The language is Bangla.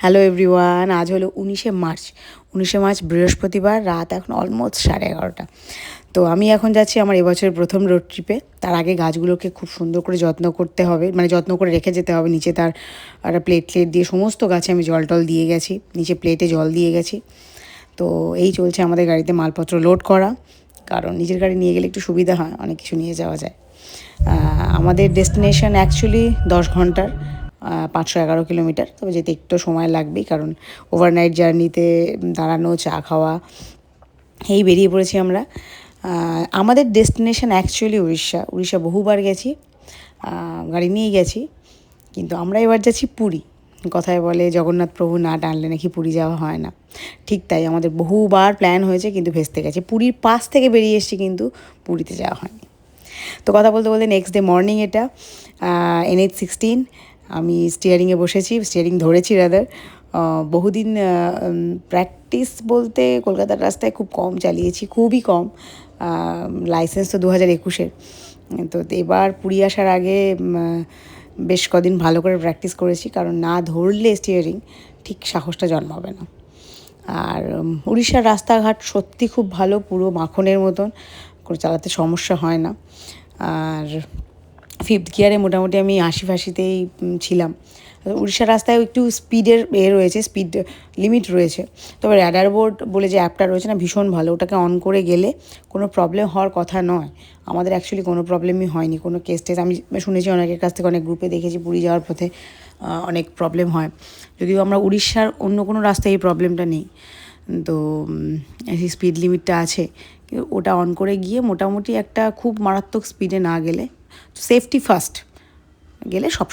হ্যালো এভরিওয়ান, আজ হলো 19শে মার্চ বৃহস্পতিবার। রাত এখন অলমোস্ট 11:30। তো আমি এখন যাচ্ছি আমার এবছরের প্রথম রোড ট্রিপে। তার আগে গাছগুলোকে খুব সুন্দর করে যত্ন করতে হবে, মানে যত্ন করে রেখে যেতে হবে। নিচে তার একটা প্লেট দিয়ে সমস্ত গাছে আমি জল টল দিয়ে গেছি, নিচে প্লেটে জল দিয়ে গেছি। তো এই চলছে আমাদের গাড়িতে মালপত্র লোড করা, কারণ নিজের গাড়ি নিয়ে গেলে একটু সুবিধা হয়, অনেক কিছু নিয়ে যাওয়া যায়। আমাদের ডেস্টিনেশন অ্যাকচুয়ালি 10 ঘন্টার, 511 কিলোমিটার। তবে যেতে একটু সময় লাগবেই, কারণ ওভারনাইট জার্নিতে দাঁড়ানো, চা খাওয়া, এই বেরিয়ে পড়েছি আমরা। আমাদের ডেস্টিনেশন অ্যাকচুয়ালি উড়িষ্যা বহুবার গেছি, গাড়ি নিয়েই গেছি, কিন্তু আমরা এবার যাচ্ছি পুরী। কথায় বলে জগন্নাথ প্রভু না টানলে নাকি পুরী যাওয়া হয় না। ঠিক তাই, আমাদের বহুবার প্ল্যান হয়েছে কিন্তু ভেস্তে গেছে। পুরীর পাশ থেকে বেরিয়ে এসেছি, কিন্তু পুরীতে যাওয়া হয়নি। তো কথা বলতে বলতে নেক্সট ডে মর্নিং, এটা NH-16। আমি স্টিয়ারিংয়ে বসেছি, স্টিয়ারিং ধরেছি রাদার। বহুদিন প্র্যাকটিস বলতে কলকাতার রাস্তায় খুব কম চালিয়েছি, খুবই কম। লাইসেন্স তো 2021-এর। তো এবার পুরী আসার আগে বেশ কদিন ভালো করে প্র্যাকটিস করেছি, কারণ না ধরলে স্টিয়ারিং ঠিক সাহসটা জন্মাবে না। আর উড়িষ্যার রাস্তাঘাট সত্যি খুব ভালো, পুরো মাখনের মতন, করে চালাতে সমস্যা হয় না। আর 5th গিয়ারে মোটামুটি আমি 80-ফাশিতেই ছিলাম। উড়িষ্যার রাস্তায় একটু স্পিডের রয়েছে, স্পিড লিমিট রয়েছে। তবে র্যাডার বোর্ড বলে যে অ্যাপটা রয়েছে না, ভীষণ ভালো। ওটাকে অন করে গেলে কোনো প্রবলেম হওয়ার কথা নয়। আমাদের অ্যাকচুয়ালি কোনো প্রবলেমই হয়নি, কোনো কেস টেস। আমি শুনেছি অনেকের কাছ থেকে, অনেক গ্রুপে দেখেছি পুরী যাওয়ার পথে অনেক প্রবলেম হয়। যদিও আমরা উড়িষ্যার অন্য কোনো রাস্তায় এই প্রবলেমটা নেই। তো এই স্পিড লিমিটটা আছে, কিন্তু ওটা অন করে গিয়ে মোটামুটি একটা খুব মারাত্মক স্পিডে না গেলে, সেফটি ফার্স্ট গেলে সব